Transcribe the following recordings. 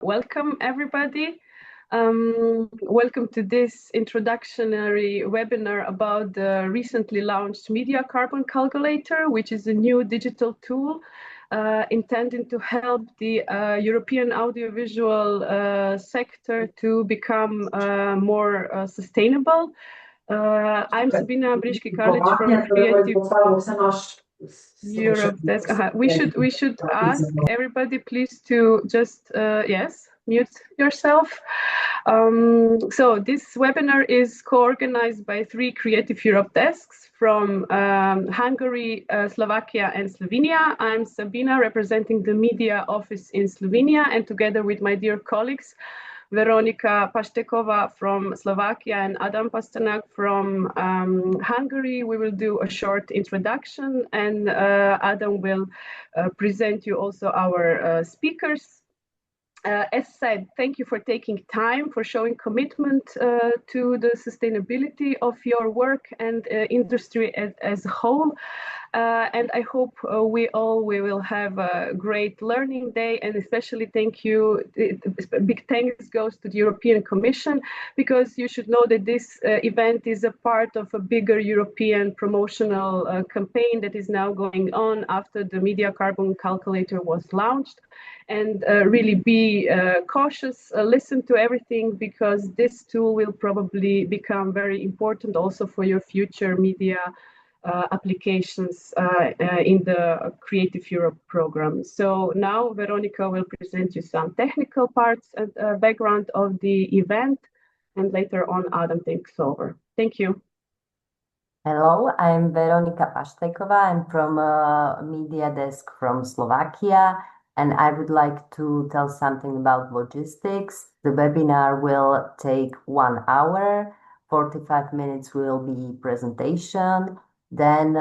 Welcome, everybody. Welcome to this introductory webinar about the recently launched Media Carbon Calculator, which is a new digital tool intended to help the European audiovisual sector to become more sustainable. I'm Sabina Briški-Karlić from Creative Europe Desk. We should ask everybody, please, to just mute yourself. So this webinar is co-organized by 3 Creative Europe desks from Hungary, Slovakia, and Slovenia. I'm Sabina, representing the media office in Slovenia, and together with my dear colleagues, Veronika Paštekova from Slovakia and Adam Pasternak from Hungary. We will do a short introduction, and Adam will present you also our speakers. As said, thank you for taking time, for showing commitment to the sustainability of your work and industry as a whole. And I hope we will have a great learning day, and especially thank you. Big thanks goes to the European Commission, because you should know that this event is a part of a bigger European promotional campaign that is now going on after the Media Carbon Calculator was launched. And really be cautious, listen to everything, because this tool will probably become very important also for your future media applications in the Creative Europe program. So now Veronika will present you some technical parts and background of the event, and later on Adam takes over. Thank you. Hello, I'm Veronika Paštekova. I'm from Media Desk from Slovakia, and I would like to tell something about logistics. The webinar will take 1 hour, 45 minutes will be presentation. Then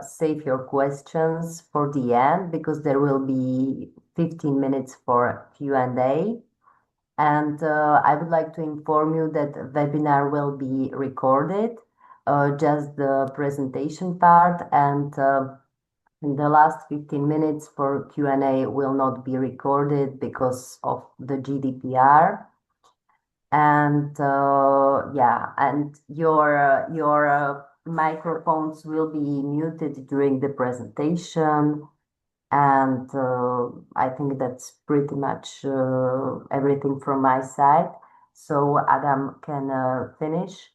save your questions for the end, because there will be 15 minutes for Q&A. And I would like to inform you that the webinar will be recorded, just the presentation part, and the last 15 minutes for Q&A will not be recorded because of the GDPR. And and your microphones will be muted during the presentation. And I think that's pretty much everything from my side. So Adam can finish.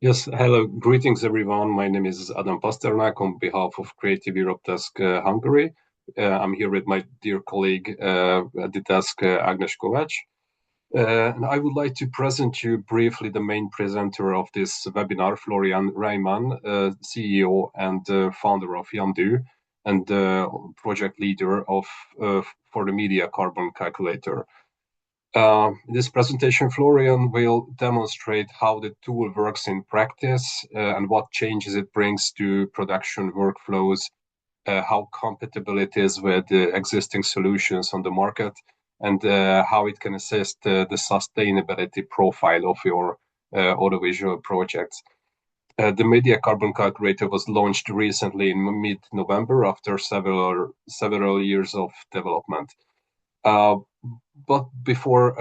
Yes, hello, greetings everyone. My name is Adam Pasternak on behalf of Creative Europe Desk Hungary. I'm here with my dear colleague at the desk, Agnes Kovács. And I would like to present you briefly the main presenter of this webinar, Florian Reimann, CEO and founder of Yamdu, and project leader of for the Media Carbon Calculator. In this presentation, Florian will demonstrate how the tool works in practice and what changes it brings to production workflows, how compatible it is with the existing solutions on the market, and how it can assist the sustainability profile of your audiovisual projects. The Media Carbon Calculator was launched recently in mid-November after several years of development. But before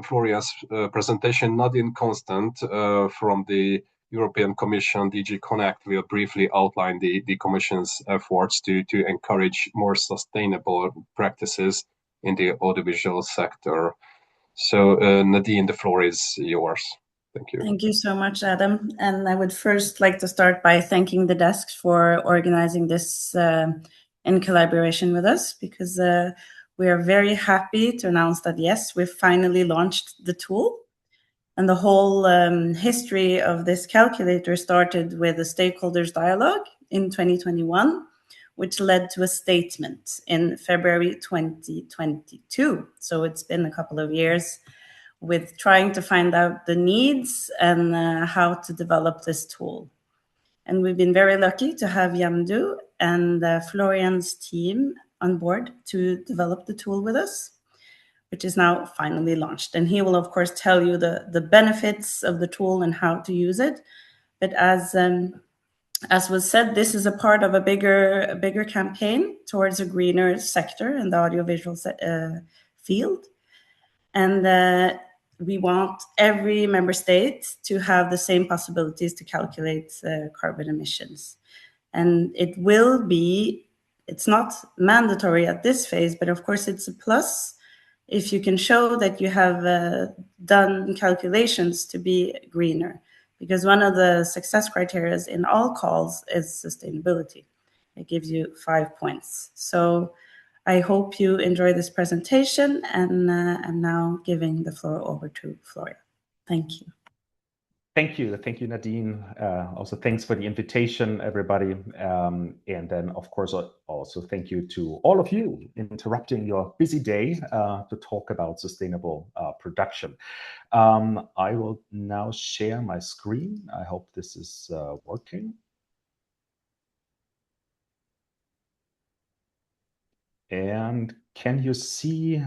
Florian's presentation, Nadine Constant from the European Commission DG Connect will briefly outline the Commission's efforts to encourage more sustainable practices in the audiovisual sector. So Nadine, the floor is yours. Thank you. Thank you so much, Adam. And I would first like to start by thanking the desks for organizing this in collaboration with us, because we are very happy to announce that, yes, we've finally launched the tool. And the whole history of this calculator started with a stakeholders dialogue in 2021, which led to a statement in February 2022. So it's been a couple of years with trying to find out the needs and how to develop this tool. And we've been very lucky to have Yamdu and Florian's team on board to develop the tool with us, which is now finally launched. And he will, of course, tell you the benefits of the tool and how to use it. But as was said, this is a part of a bigger campaign towards a greener sector in the audiovisual field. And we want every member state to have the same possibilities to calculate carbon emissions. And it will be, it's not mandatory at this phase, but of course it's a plus if you can show that you have done calculations to be greener. Because one of the success criteria in all calls is sustainability. It gives you 5 points. So I hope you enjoy this presentation, and I'm now giving the floor over to Florian. Thank you. Thank you, Nadine. Also, thanks for the invitation, everybody. And then, of course, also thank you to all of you interrupting your busy day to talk about sustainable production. I will now share my screen. I hope this is working. And can you see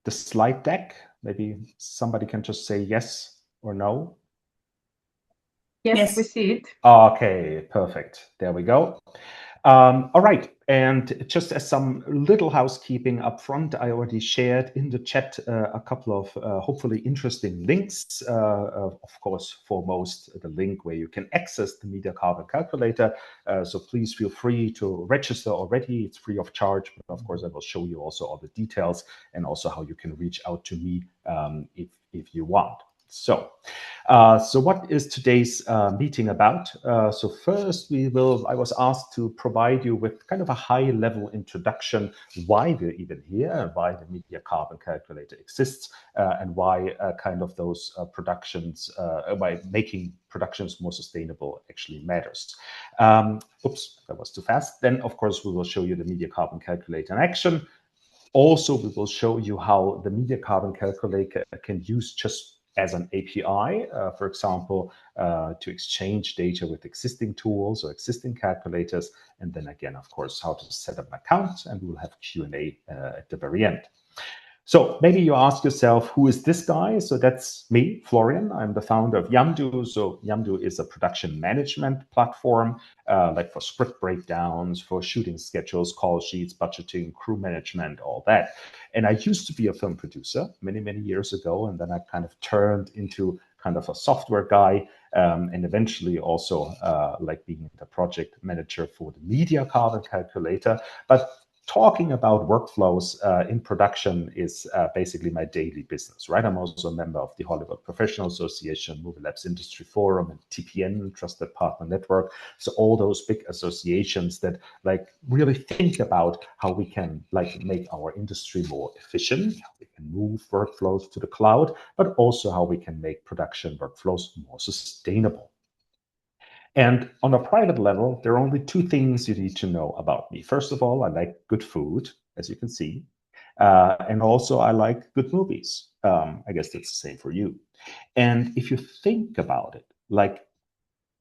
the slide deck? Maybe somebody can just say yes or no. Yes, we see it. Okay, perfect. There we go. All right. And just as some little housekeeping up front, I already shared in the chat a couple of hopefully interesting links. Of course, foremost, the link where you can access the Media Carbon Calculator. So please feel free to register already. It's free of charge. But of course, I will show you also all the details and also how you can reach out to me if you want. So what is today's meeting about? So first, I was asked to provide you with kind of a high-level introduction, why we're even here, and why the Media Carbon Calculator exists, and why kind of those productions, by making productions more sustainable actually matters. Oops, that was too fast. Then, of course, we will show you the Media Carbon Calculator in action. Also, we will show you how the Media Carbon Calculator can use just as an API, for example, to exchange data with existing tools or existing calculators. And then again, of course, how to set up an account, and we'll have Q&A at the very end. So maybe you ask yourself, who is this guy? So that's me, Florian. I'm the founder of Yamdu. So Yamdu is a production management platform, like for script breakdowns, for shooting schedules, call sheets, budgeting, crew management, all that. And I used to be a film producer many, many years ago. And then I kind of turned into kind of a software guy, and eventually also like being the project manager for the Media Carbon Calculator. But talking about workflows in production is basically my daily business, right? I'm also a member of the Hollywood Professional Association, Movie Labs Industry Forum, and TPN, Trusted Partner Network. So all those big associations that like really think about how we can like make our industry more efficient, how we can move workflows to the cloud, but also how we can make production workflows more sustainable. And on a private level, there are only two things you need to know about me. First of all, I like good food, as you can see. And also, I like good movies. I guess that's the same for you. And if you think about it, like,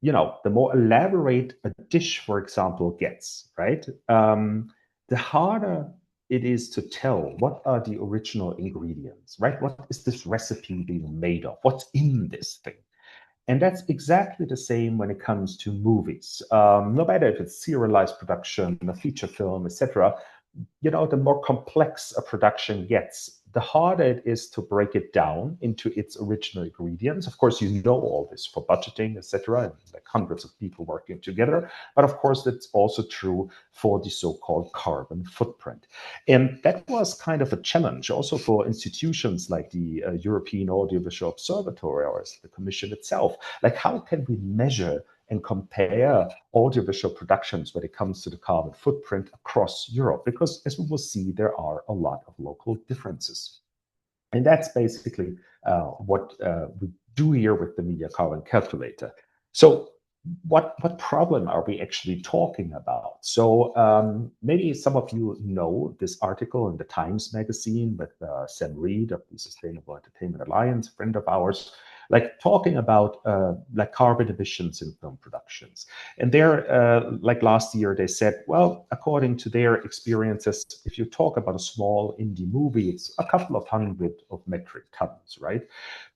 you know, the more elaborate a dish, for example, gets, right? The harder it is to tell what are the original ingredients, right? What is this recipe being made of? What's in this thing? And that's exactly the same when it comes to movies. No matter if it's serialized production, a feature film, etc., you know, the more complex a production gets, the harder it is to break it down into its original ingredients. Of course, you know all this for budgeting, etc., and like hundreds of people working together. But of course, that's also true for the so-called carbon footprint. And that was kind of a challenge also for institutions like the European Audiovisual Observatory or the Commission itself. Like, how can we measure and compare audiovisual productions when it comes to the carbon footprint across Europe? Because as we will see, there are a lot of local differences. And that's basically what we do here with the Media Carbon Calculator. So what problem are we actually talking about? So maybe some of you know this article in the Times magazine with Sam Reed of the Sustainable Entertainment Alliance, a friend of ours, like talking about like carbon emissions in film productions. And there, like last year, they said, well, according to their experiences, if you talk about a small indie movie, it's a couple of hundred of metric tons, right?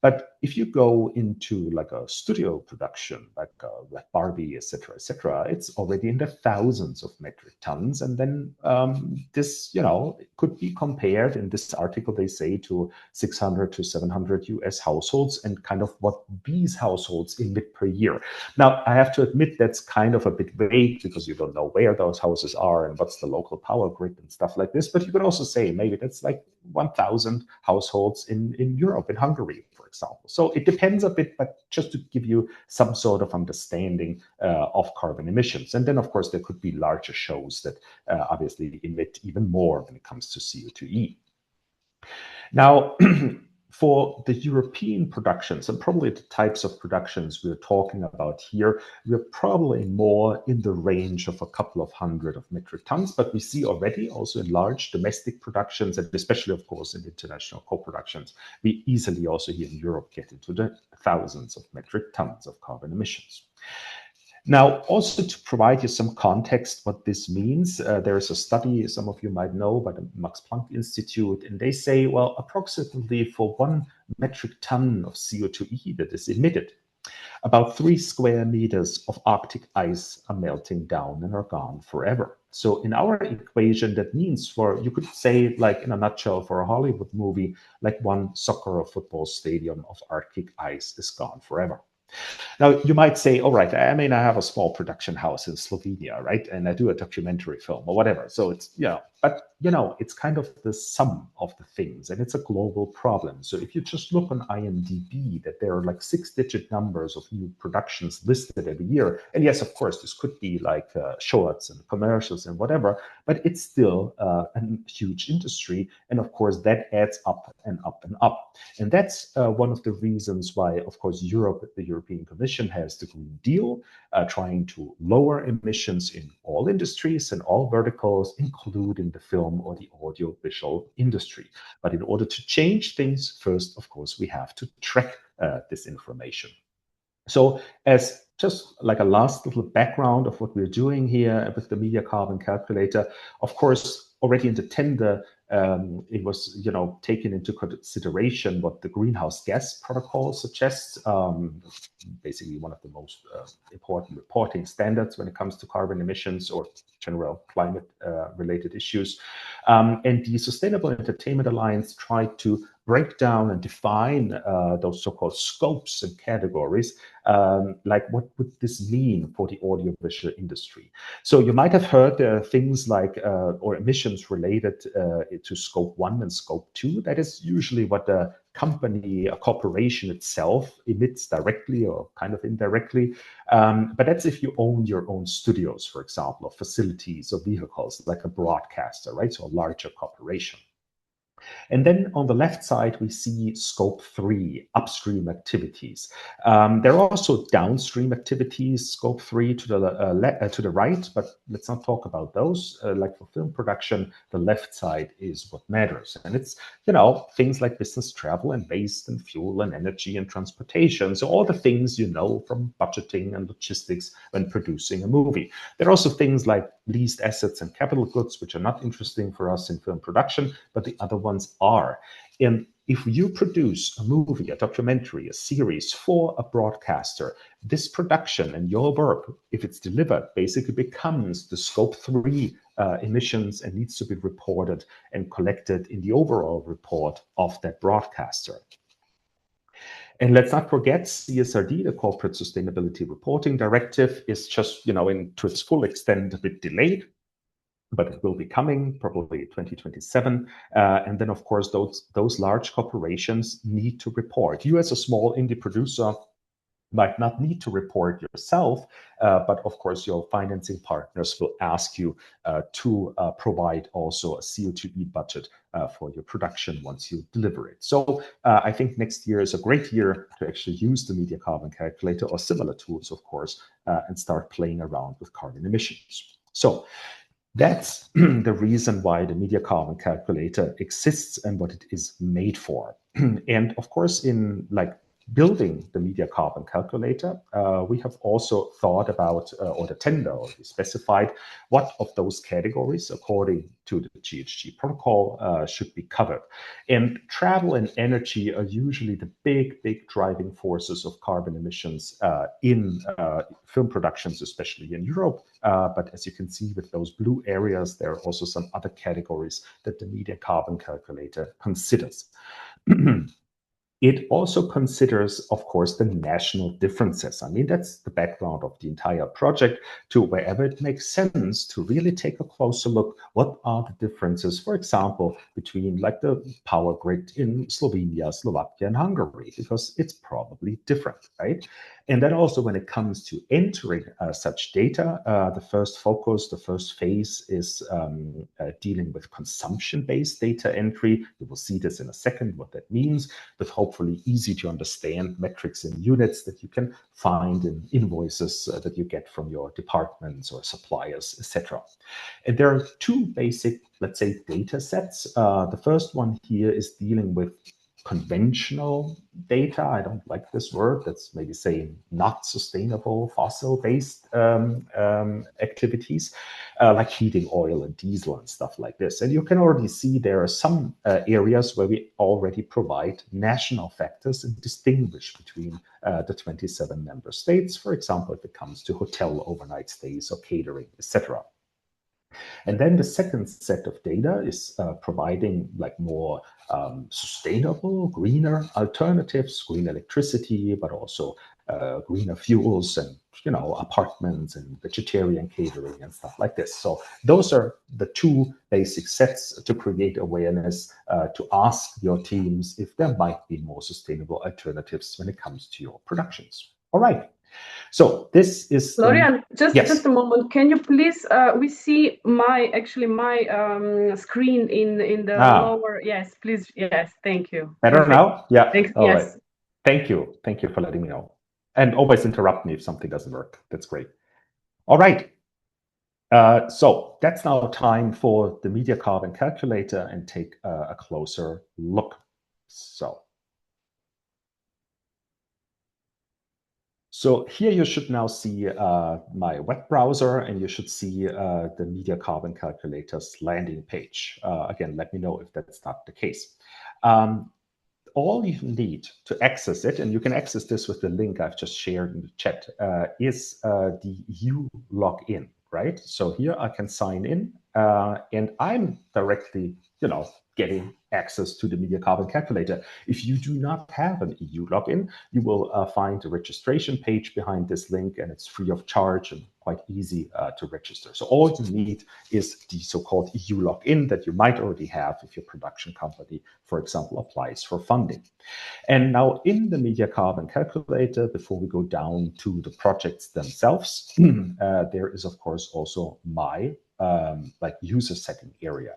But if you go into like a studio production, like like Barbie, etc., it's already in the thousands of metric tons. And then this, could be compared in this article, they say, to 600 to 700 US households and kind of what these households emit per year. Now, I have to admit that's kind of a bit vague because you don't know where those houses are and what's the local power grid and stuff like this. But you could also say maybe that's like 1,000 households in Europe, in Hungary, for example. So it depends a bit, but just to give you some sort of understanding of carbon emissions. And then, of course, there could be larger shows that obviously emit even more when it comes to CO2e. Now, for the European productions, and probably the types of productions we're talking about here, we're probably more in the range of a couple of hundred of metric tons, but we see already also in large domestic productions, and especially, of course, in international co-productions, we easily also here in Europe get into the thousands of metric tons of carbon emissions. Now, also to provide you some context what this means, there is a study some of you might know by the Max Planck Institute, and they say, well, approximately for 1 metric ton of CO2e that is emitted, about 3 square meters of Arctic ice are melting down and are gone forever. So in our equation, that means you could say, like in a nutshell, for a Hollywood movie, like 1 soccer or football stadium of Arctic ice is gone forever. Now, you might say, all right, I mean, I have a small production house in Slovenia, right? And I do a documentary film or whatever. So it's, but, it's kind of the sum of the things, and it's a global problem. So if you just look on IMDb, that there are like 6-digit numbers of new productions listed every year. And yes, of course, this could be like shorts and commercials and whatever, but it's still a huge industry. And of course, that adds up and up and up. And that's one of the reasons why, of course, the European Commission has the Green Deal, trying to lower emissions in all industries and all verticals, including the film or the audiovisual industry. But in order to change things, first, of course, we have to track this information. So as just like a last little background of what we're doing here with the Media Carbon Calculator, of course, already in the tender, it was, taken into consideration what the greenhouse gas protocol suggests, basically one of the most important reporting standards when it comes to carbon emissions or general climate related issues. And the Sustainable Entertainment Alliance tried to break down and define those so-called scopes and categories, like what would this mean for the audiovisual industry. So you might have heard things like, or emissions related to scope 1 and scope 2. That is usually what the company, a corporation itself emits directly or kind of indirectly. But that's if you own your own studios, for example, or facilities or vehicles, like a broadcaster, right? So a larger corporation. And then on the left side, we see scope 3, upstream activities. There are also downstream activities, scope 3 to the right, but let's not talk about those. Like for film production, the left side is what matters. And it's, things like business travel and waste and fuel and energy and transportation. So all the things from budgeting and logistics when producing a movie. There are also things like leased assets and capital goods, which are not interesting for us in film production, but the other ones are. And if you produce a movie, a documentary, a series for a broadcaster, this production and your work, if it's delivered, basically becomes the scope 3 emissions and needs to be reported and collected in the overall report of that broadcaster. And let's not forget CSRD, the Corporate Sustainability Reporting Directive, is just, to its full extent, a bit delayed, but it will be coming probably 2027. And then, of course, those large corporations need to report. You as a small indie producer might not need to report yourself, but of course your financing partners will ask you to provide also a CO2e budget for your production once you deliver it. So I think next year is a great year to actually use the Media Carbon Calculator or similar tools, of course, and start playing around with carbon emissions. So that's the reason why the Media Carbon Calculator exists and what it is made for. And of course, in like building the Media Carbon Calculator, we have also thought about, or the tender already specified, what of those categories, according to the GHG protocol, should be covered. And travel and energy are usually the big driving forces of carbon emissions in film productions, especially in Europe. But as you can see with those blue areas, there are also some other categories that the Media Carbon Calculator considers. It also considers, of course, the national differences. I mean, that's the background of the entire project, to wherever it makes sense to really take a closer look. What are the differences, for example, between like the power grid in Slovenia, Slovakia, and Hungary, because it's probably different, right? And then also when it comes to entering such data, the first focus, the first phase is dealing with consumption-based data entry. You will see this in a second, what that means, with hopefully easy to understand metrics in units that you can find in invoices that you get from your departments or suppliers, etc. And there are two basic, let's say, data sets. The first one here is dealing with conventional data. I don't like this word. That's maybe saying not sustainable fossil-based activities, like heating oil and diesel and stuff like this. And you can already see there are some areas where we already provide national factors and distinguish between the 27 member states, for example, if it comes to hotel overnight stays or catering, etc. And then the second set of data is providing like more sustainable, greener alternatives, green electricity, but also greener fuels and, you know, apartments and vegetarian catering and stuff like this. So those are the two basic sets to create awareness, to ask your teams if there might be more sustainable alternatives when it comes to your productions. All right. So this is Florian, yes. just a moment. Can you please? We see my screen in the lower. Yes, please. Yes, thank you. Better Perfect. Now? Yeah. Thanks. All yes. Right. Thank you. Thank you for letting me know. And always interrupt me if something doesn't work. That's great. All right. So that's now time for the Media Carbon Calculator and take a closer look. So here you should now see my web browser, and you should see the Media Carbon Calculator's landing page. Again, let me know if that's not the case. All you need to access it, and you can access this with the link I've just shared in the chat, is the EU login, right? So here I can sign in, and I'm directly, you know, getting access to the Media Carbon Calculator. If you do not have an EU login, you will find a registration page behind this link, and it's free of charge and quite easy to register. So all you need is the so-called EU login that you might already have if your production company, for example, applies for funding. And now in the Media Carbon Calculator, before we go down to the projects themselves, there is, of course, also my like user setting area.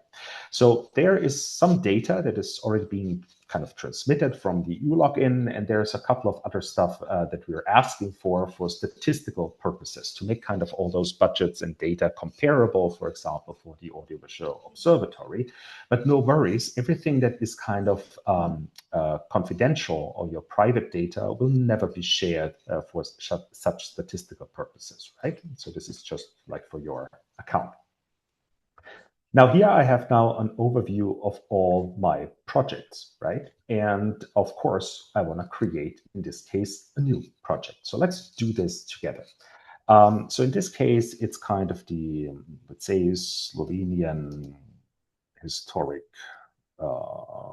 So there is some data that is already being kind of transmitted from the EU login, and there's a couple of other stuff that we're asking for statistical purposes to make kind of all those budgets and data comparable, for example, for the Audiovisual Observatory. But no worries, everything that is kind of confidential or your private data will never be shared for such statistical purposes, right? So this is just like for your account. Now here I have now an overview of all my projects, right? And of course, I want to create, in this case, a new project. So let's do this together. So in this case, it's kind of the, let's say, Slovenian historic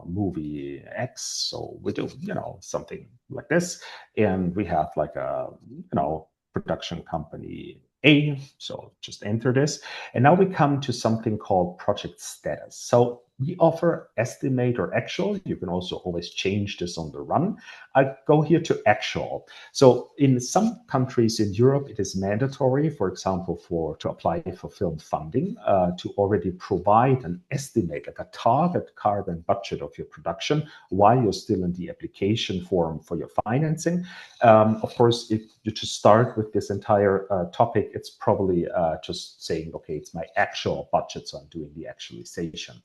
movie X. So we do, you know, something like this. And we have like a, you know, production company A, so just enter this. And now we come to something called project status. So we offer estimate or actual. You can also always change this on the run. I go here to actual. So in some countries in Europe, it is mandatory, for example, to apply for film funding, to already provide an estimate, like a target carbon budget of your production while you're still in the application form for your financing. Of course, if you just start with this entire topic, it's probably just saying, okay, it's my actual budget, so I'm doing the actualization.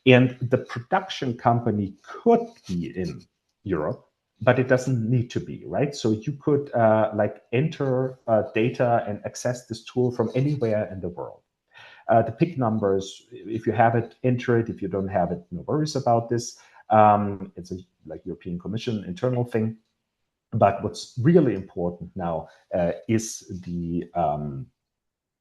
And the production company could be in Europe, but it doesn't need to be, right? So you could like enter data and access this tool from anywhere in the world. The PIC numbers, if you have it, enter it. If you don't have it, no worries about this. It's a like European Commission internal thing. But what's really important now is the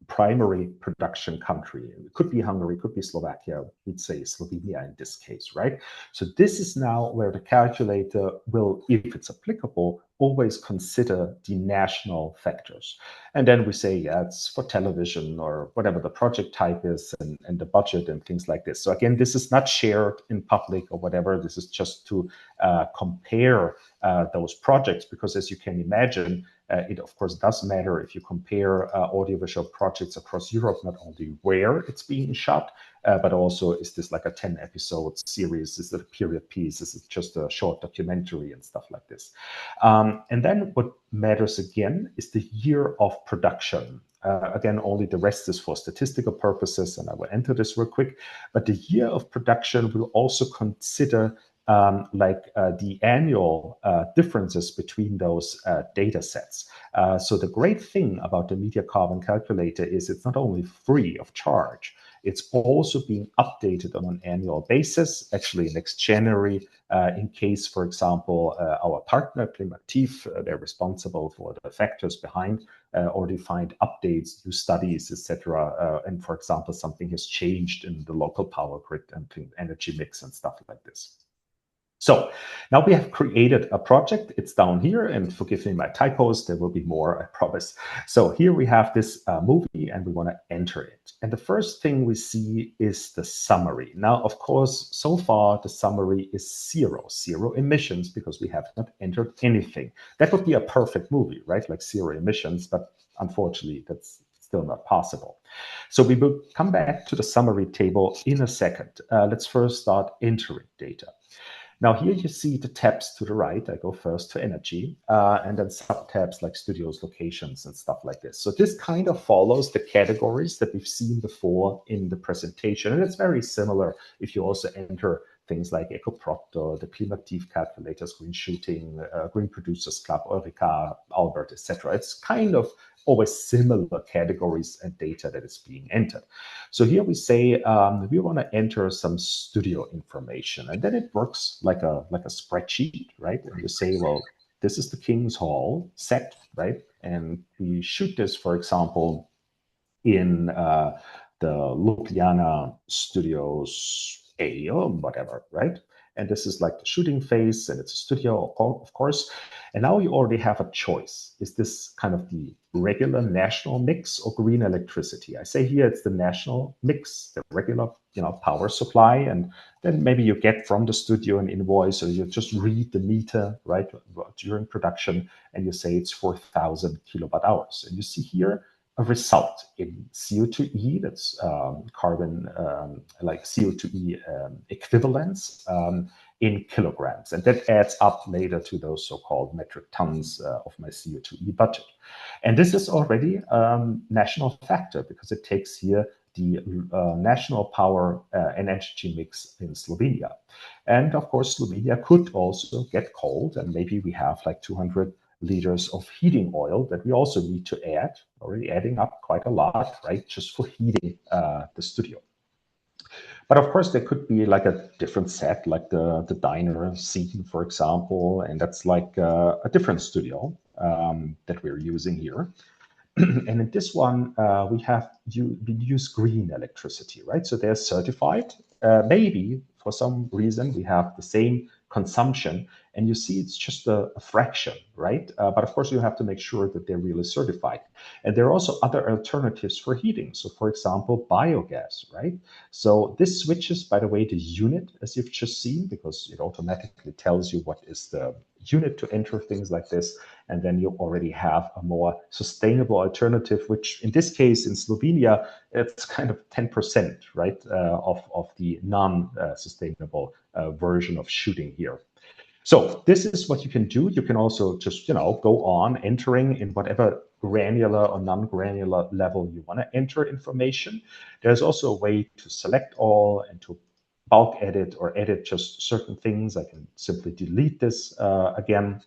primary production country. It could be Hungary, could be Slovakia, we'd say Slovenia in this case, right? So this is now where the calculator will, if it's applicable, always consider the national factors. And then we say, yeah, it's for television or whatever the project type is and the budget and things like this. So again, this is not shared in public or whatever. This is just to compare those projects, because as you can imagine, it of course does matter if you compare audiovisual projects across Europe, not only where it's being shot, but also is this like a 10 episode series? Is it a period piece? Is it just a short documentary and stuff like this? And then what matters again is the year of production. Again, only the rest is for statistical purposes, and I will enter this real quick. But the year of production will also consider the annual differences between those data sets. So the great thing about the Media Carbon Calculator is it's not only free of charge, it's also being updated on an annual basis, actually next January, in case, for example, our partner, Klimaktiv, they're responsible for the factors behind or defined updates, new studies, etc. And for example, something has changed in the local power grid and energy mix and stuff like this. So now we have created a project. It's down here, and forgive me my typos, there will be more, I promise. So here we have this movie and we want to enter it. And the first thing we see is the summary. Now, of course, so far the summary is zero emissions, because we have not entered anything. That would be a perfect movie, right? Like zero emissions, but unfortunately that's still not possible. So we will come back to the summary table in a second. Let's first start entering data. Now here you see the tabs to the right. I go first to energy, and then sub-tabs like studios, locations, and stuff like this. So this kind of follows the categories that we've seen before in the presentation. And it's very similar if you also enter things like EcoProctor, the Klimaktiv calculators, Green Shooting, Green Producers Club, Eureka, Albert, etc. It's kind of always similar categories and data that is being entered. So here we say we want to enter some studio information, and then it works like a spreadsheet, right? And you say, well, this is the King's Hall set, right? And we shoot this, for example, in the Ljubljana Studios A or whatever, right? And this is like the shooting phase, and it's a studio, of course. And now you already have a choice. Is this kind of the regular national mix or green electricity? I say here it's the national mix, the regular, power supply, and then maybe you get from the studio an invoice, or you just read the meter, right, during production, and you say it's 4,000 kilowatt hours. And you see here a result in CO2e, that's carbon, like CO2e equivalents in kilograms. And that adds up later to those so-called metric tons of my CO2e budget. And this is already a national factor, because it takes here the national power and energy mix in Slovenia. And of course, Slovenia could also get cold, and maybe we have like 200 liters of heating oil that we also need to add, already adding up quite a lot, right, just for heating the studio. But of course, there could be like a different set, like the diner scene, for example, and that's like a different studio that we're using here. And in this one, we use green electricity, right? So they're certified. Maybe for some reason we have the same consumption, and you see it's just a fraction, right? But of course, you have to make sure that they're really certified. And there are also other alternatives for heating. So for example, biogas, right? So this switches, by the way, the unit, as you've just seen, because it automatically tells you what is the unit to enter, things like this. And then you already have a more sustainable alternative, which in this case, in Slovenia, it's kind of 10%, right, of the non-sustainable version of shooting here. So this is what you can do. You can also just, go on entering in whatever granular or non-granular level you want to enter information. There's also a way to select all and to bulk edit or edit just certain things, I can simply delete this again.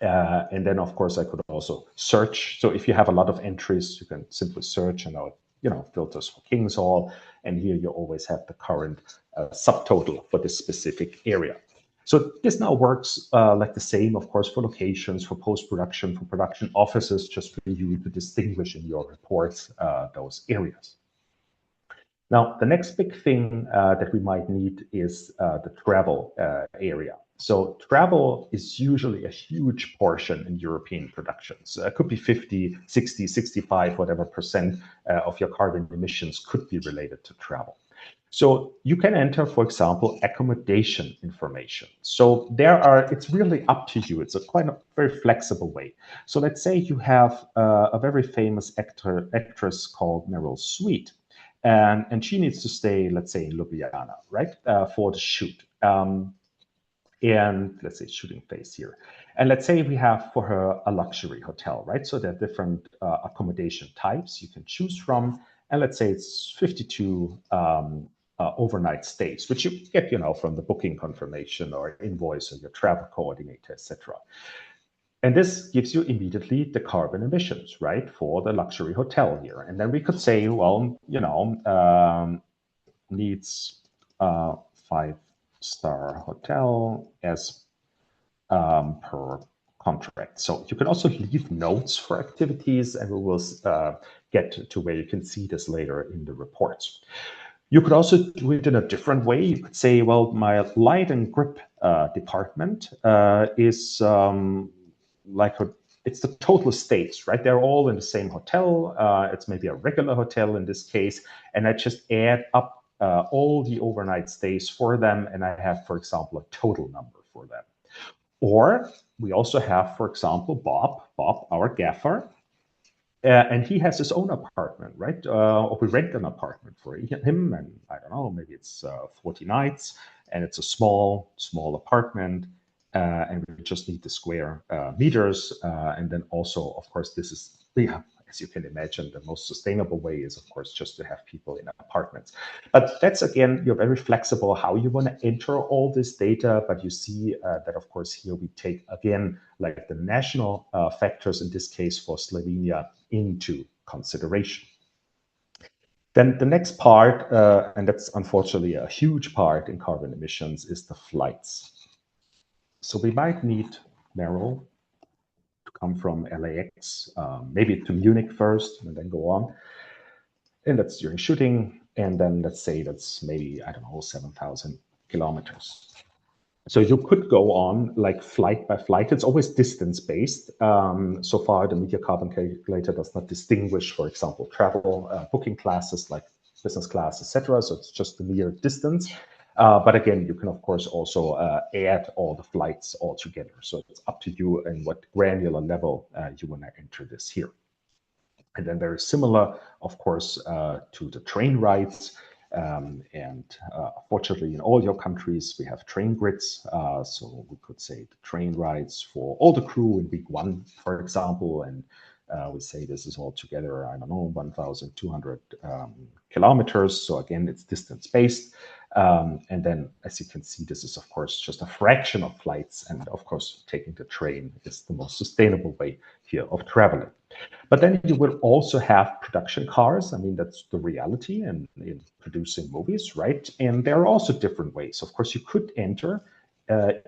And then, of course, I could also search. So if you have a lot of entries, you can simply search, and filters for King's Hall. And here you always have the current subtotal for this specific area. So this now works like the same, of course, for locations, for post-production, for production offices, just for you to distinguish in your reports those areas. Now, the next big thing that we might need is the travel area. So travel is usually a huge portion in European productions. It could be 50, 60, 65, whatever percent of your carbon emissions could be related to travel. So you can enter, for example, accommodation information. So it's really up to you. It's a very flexible way. So let's say you have a very famous actress called Meryl Streep, and she needs to stay, let's say, in Ljubljana, right, for the shoot. And let's say shooting phase here. And let's say we have for her a luxury hotel, right? So there are different accommodation types you can choose from. And let's say it's 52 overnight stays, which you get, from the booking confirmation or invoice or your travel coordinator, etc. And this gives you immediately the carbon emissions, right, for the luxury hotel here. And then we could say, well, needs 5-star hotel as per contract. So you can also leave notes for activities, and we will get to where you can see this later in the reports. You could also do it in a different way. You could say, well, my light and grip department is it's the total stays, right? They're all in the same hotel. It's maybe a regular hotel in this case, and I just add up all the overnight stays for them, and I have, for example, a total number for them. Or we also have, for example, Bob, our gaffer, and he has his own apartment, right? Or we rent an apartment for him, and I don't know, maybe it's 40 nights, and it's a small apartment, and we just need the square meters. And then also, of course, this is, as you can imagine, the most sustainable way is, of course, just to have people in apartments. But that's, again, you're very flexible how you want to enter all this data. But you see that, of course, here we take, again, like the national factors, in this case for Slovenia, into consideration. Then the next part, and that's unfortunately a huge part in carbon emissions, is the flights. So we might need, Meryl, come from LAX, maybe to Munich first, and then go on. And that's during shooting. And then let's say that's maybe, I don't know, 7,000 kilometers. So you could go on like flight by flight. It's always distance-based. So far, the Media Carbon Calculator does not distinguish, for example, travel booking classes like business class, etc. So it's just the mere distance. But again, you can, of course, also add all the flights all together. So it's up to you and what granular level you want to enter this here. And then very similar, of course, to the train rides. Fortunately, in all your countries, we have train grids. So we could say the train rides for all the crew in week 1, for example, and we say this is all together, I don't know, 1,200 kilometers. So again, it's distance-based. And then, as you can see, this is, of course, just a fraction of flights. And of course, taking the train is the most sustainable way here of traveling. But then you will also have production cars. I mean, that's the reality in producing movies, right? And there are also different ways. Of course, you could enter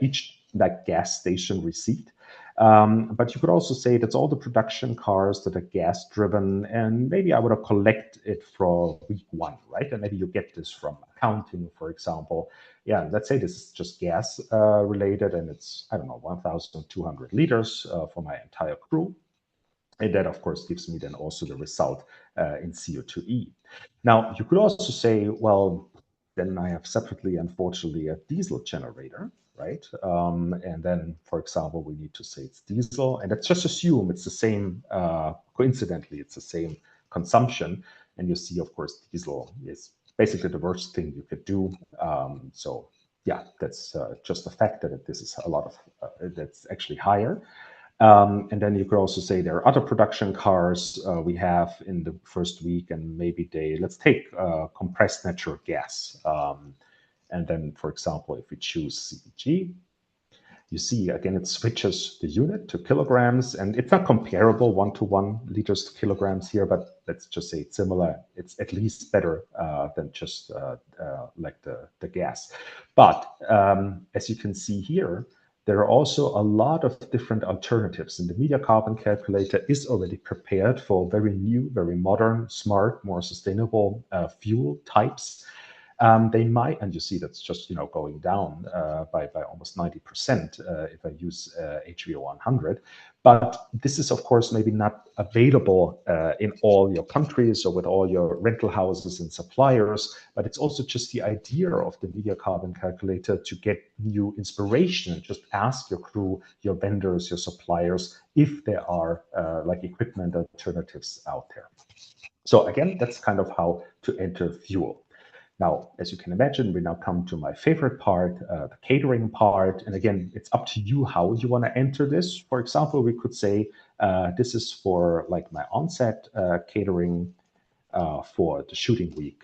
each like gas station receipt. But you could also say that's all the production cars that are gas driven, and maybe I would have collect it for week 1, right? And maybe you get this from accounting, for example. Yeah, let's say this is just gas related, and it's, I don't know, 1,200 liters for my entire crew. And that, of course, gives me then also the result in CO2e. Now, you could also say, well, then I have separately, unfortunately, a diesel generator, right? And then, for example, we need to say it's diesel, and let's just assume it's the same, coincidentally, it's the same consumption. And you see, of course, diesel is basically the worst thing you could do. So yeah, that's just the fact that this is a lot of, that's actually higher. And then you could also say there are other production cars we have in the first week, and maybe let's take compressed natural gas. And then, for example, if we choose CG, you see, again, it switches the unit to kilograms, and it's not comparable 1-to-1 liters to kilograms here, but let's just say it's similar. It's at least better than just like the gas. But as you can see here, there are also a lot of different alternatives, and the Media Carbon Calculator is already prepared for very new, very modern, smart, more sustainable fuel types. They might, and you see that's just going down by almost 90% if I use HVO 100. But this is, of course, maybe not available in all your countries or with all your rental houses and suppliers. But it's also just the idea of the Media Carbon Calculator to get new inspiration and just ask your crew, your vendors, your suppliers if there are like equipment alternatives out there. So again, that's kind of how to enter fuel. Now, as you can imagine, we now come to my favorite part, the catering part. And again, it's up to you how you want to enter this. For example, we could say this is for like my on-set catering for the shooting week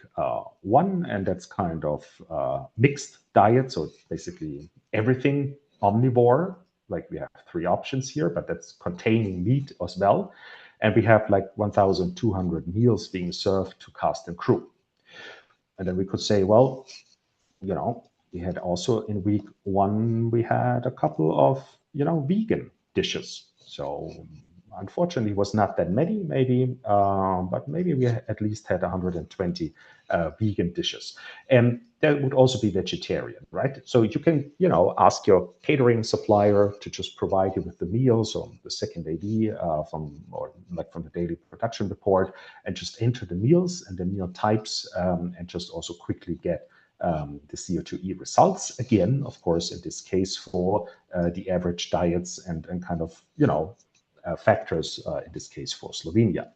1. And that's kind of mixed diet. So basically everything omnivore. Like we have 3 options here, but that's containing meat as well. And we have like 1,200 meals being served to cast and crew. And then we could say, well, we had also in week 1, we had a couple of, vegan dishes. So unfortunately, it was not that many, maybe, but maybe we at least had 120 vegan dishes. And that would also be vegetarian, right? So you can, ask your catering supplier to just provide you with the meals or the second AD from the daily production report, and just enter the meals and the meal types, and just also quickly get the CO2e results. Again, of course, in this case for the average diets and kind of, factors, in this case for Slovenia.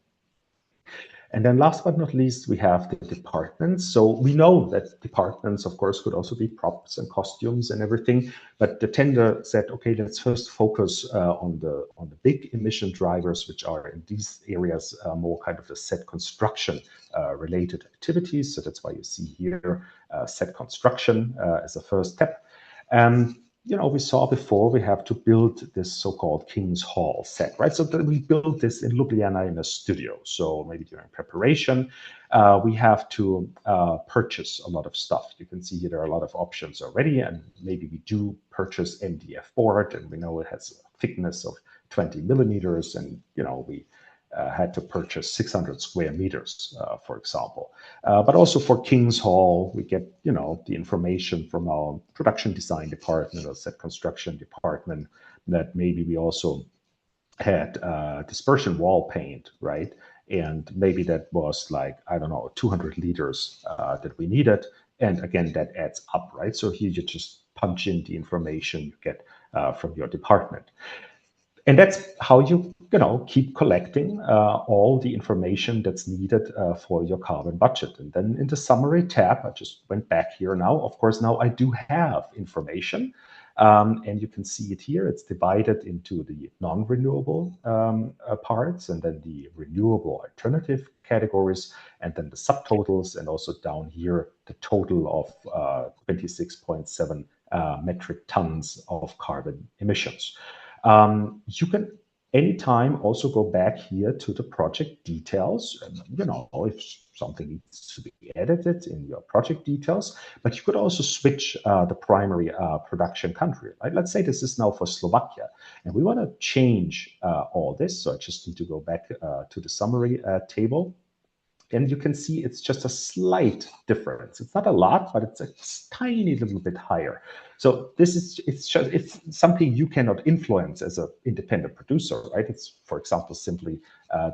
And then last but not least, we have the departments. So we know that departments, of course, could also be props and costumes and everything. But the tender said, okay, let's first focus on the big emission drivers, which are in these areas more kind of the set construction related activities. So that's why you see here set construction as a first step. We saw before we have to build this so-called King's Hall set, right? So we built this in Ljubljana in a studio. So maybe during preparation, we have to purchase a lot of stuff. You can see here there are a lot of options already, and maybe we do purchase MDF board, and we know it has a thickness of 20 millimeters, and we had to purchase 600 square meters, for example. But also for King's Hall, we get, the information from our production design department or set construction department that maybe we also had dispersion wall paint, right? And maybe that was like, I don't know, 200 liters that we needed. And again, that adds up, right? So here you just punch in the information you get from your department. And that's how you, keep collecting all the information that's needed for your carbon budget. And then in the summary tab, I just went back here now. Of course, now I do have information. And you can see it here. It's divided into the non-renewable parts, and then the renewable alternative categories, and then the subtotals, and also down here, the total of 26.7 metric tons of carbon emissions. You can anytime also go back here to the project details, and if something needs to be edited in your project details, but you could also switch the primary production country, right? Let's say this is now for Slovakia, and we want to change all this. So I just need to go back to the summary table. And you can see it's just a slight difference. It's not a lot, but it's a tiny little bit higher. So this is it's something you cannot influence as an independent producer, right? It's, for example, simply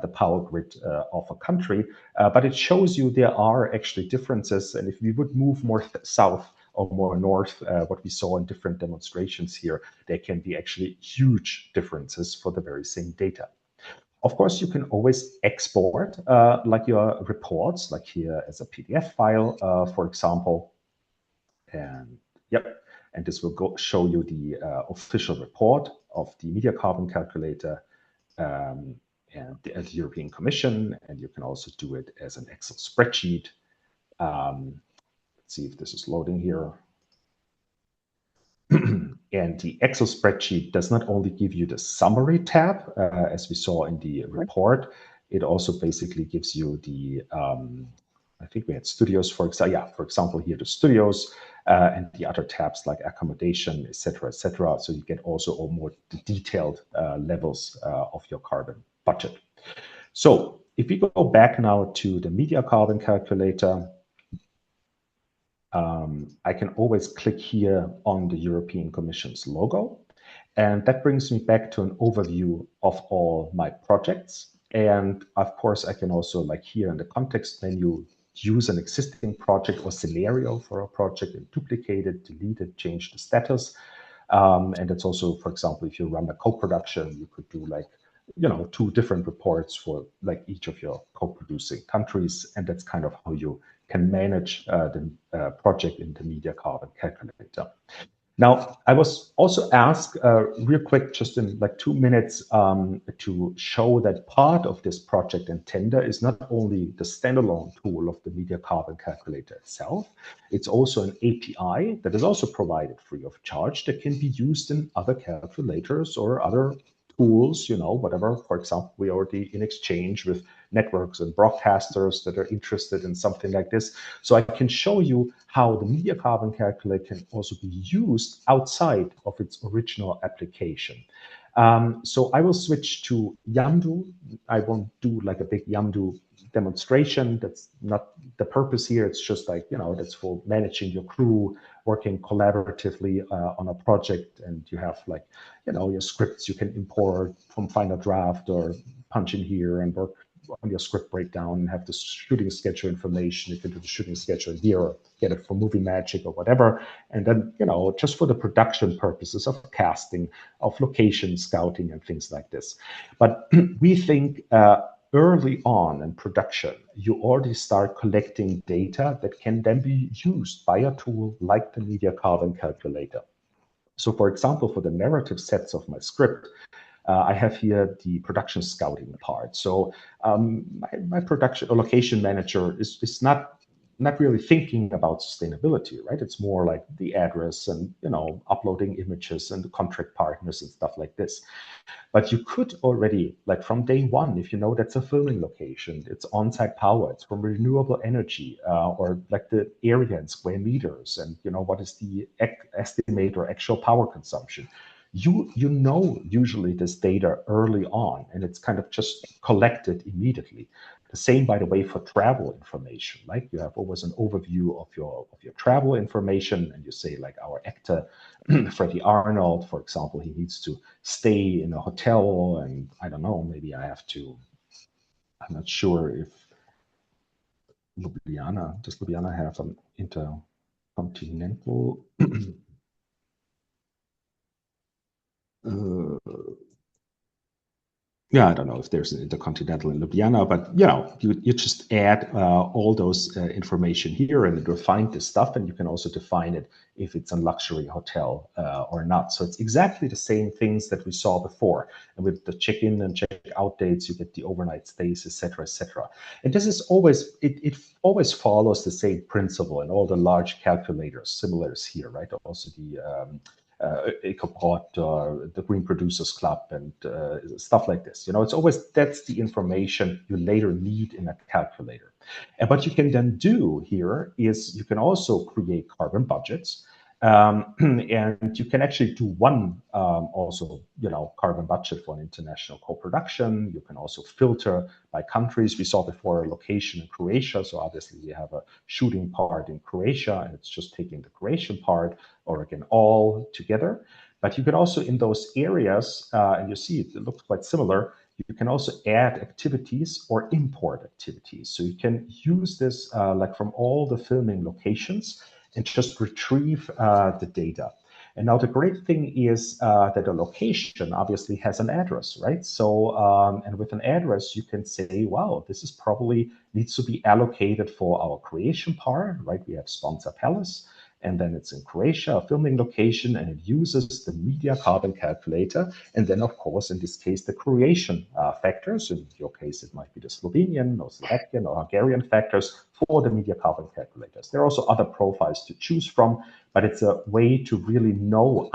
the power grid of a country, but it shows you there are actually differences. And if we would move more south or more north, what we saw in different demonstrations here, there can be actually huge differences for the very same data. Of course, you can always export like your reports, like here as a PDF file, for example. And and this will show you the official report of the Media Carbon Calculator and the European Commission. And you can also do it as an Excel spreadsheet. Let's see if this is loading here. And the Excel spreadsheet does not only give you the summary tab, as we saw in the report, it also basically gives you the, I think we had studios, for example, here the studios, and the other tabs like accommodation, etc., etc. So you get also all more detailed levels of your carbon budget. So if we go back now to the Media Carbon Calculator, I can always click here on the European Commission's logo. And that brings me back to an overview of all my projects. And of course, I can also, like here in the context menu, use an existing project or scenario for a project and duplicate it, delete it, change the status. And it's also, for example, if you run a co-production, you could do like, 2 different reports for like each of your co-producing countries. And that's kind of how you can manage the project in the Media Carbon Calculator. Now, I was also asked real quick, just in like 2 minutes, to show that part of this project and tender is not only the standalone tool of the Media Carbon Calculator itself, it's also an API that is also provided free of charge that can be used in other calculators or other tools, whatever. For example, we already in exchange with networks and broadcasters that are interested in something like this. So I can show you how the Media Carbon Calculator can also be used outside of its original application. So I will switch to Yamdu. I won't do like a big Yamdu demonstration. That's not the purpose here. It's just like, that's for managing your crew, working collaboratively on a project, and you have like, your scripts you can import from Final Draft or punch in here and work on your script breakdown and have the shooting schedule information. You can do the shooting schedule here or get it from Movie Magic or whatever. And then, just for the production purposes of casting, of location scouting and things like this. But we think early on in production, you already start collecting data that can then be used by a tool like the Media Carbon Calculator. So for example, for the narrative sets of my script, I have here the production scouting part. So my production or location manager is not really thinking about sustainability, right? It's more like the address and, uploading images and the contract partners and stuff like this. But you could already, like from day one, if you know that's a filming location, it's on-site power, it's from renewable energy, or like the area in square meters, and what is the estimate or actual power consumption. You know usually this data early on, and it's kind of just collected immediately. The same, by the way, for travel information. Like you have always an overview of your travel information, and you say like our actor Freddie Arnold, for example, he needs to stay in a hotel, and I don't know, maybe I have to. I'm not sure if Ljubljana, does Ljubljana have an intercontinental? Yeah, I don't know if there's an intercontinental in Ljubljana, but you just add all those information here, and it will find this stuff, and you can also define it if it's a luxury hotel or not. So it's exactly the same things that we saw before, and with the check-in and check-out dates, you get the overnight stays, etc., etc. And this is always it always follows the same principle in all the large calculators, similar as here, right? Also the EcoPod, the Green Producers Club, and stuff like this. It's always, that's the information you later need in a calculator. And what you can then do here is you can also create carbon budgets. And you can actually do one also, carbon budget for an international co-production. You can also filter by countries. We saw before a location in Croatia. So obviously we have a shooting part in Croatia, and it's just taking the Croatian part, or again, all together. But you can also, in those areas, and you see it looks quite similar, you can also add activities or import activities. So you can use this like from all the filming locations and just retrieve the data. And now the great thing is that a location obviously has an address, right? So, and with an address, you can say, wow, this is probably needs to be allocated for our Croatian part, right? We have Sponsor Palace. and then it's in Croatia, a filming location, and it uses the Media Carbon Calculator, and then of course in this case the Croatian factors. In your case it might be the Slovenian or Slovakian or Hungarian factors for the Media Carbon Calculators. There are also other profiles to choose from, but it's a way to really know,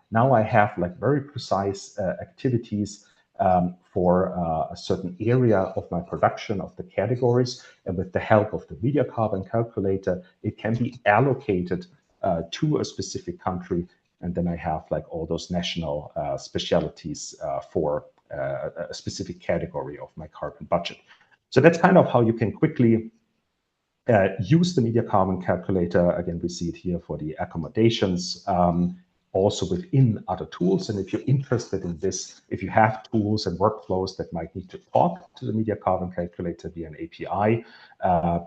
now I have like very precise activities for a certain area of my production, of the categories, and with the help of the Media Carbon Calculator, it can be allocated to a specific country, and then I have like all those national specialities for a specific category of my carbon budget. So that's kind of how you can quickly use the Media Carbon Calculator. Again, we see it here for the accommodations, also within other tools. And if you're interested in this, if you have tools and workflows that might need to talk to the Media Carbon Calculator via an API,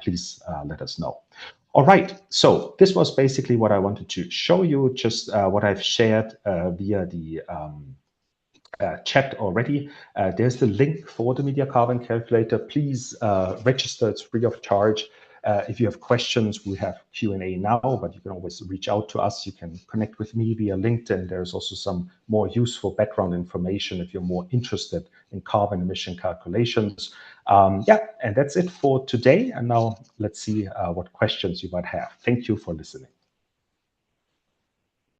please let us know. All right, so this was basically what I wanted to show you, just what I've shared via the chat already. There's the link for the Media Carbon Calculator. Please register, it's free of charge. If you have questions, we have Q&A now, but you can always reach out to us. You can connect with me via LinkedIn. There's also some more useful background information if you're more interested in carbon emission calculations. Yeah, and that's it for today. And now let's see what questions you might have. Thank you for listening.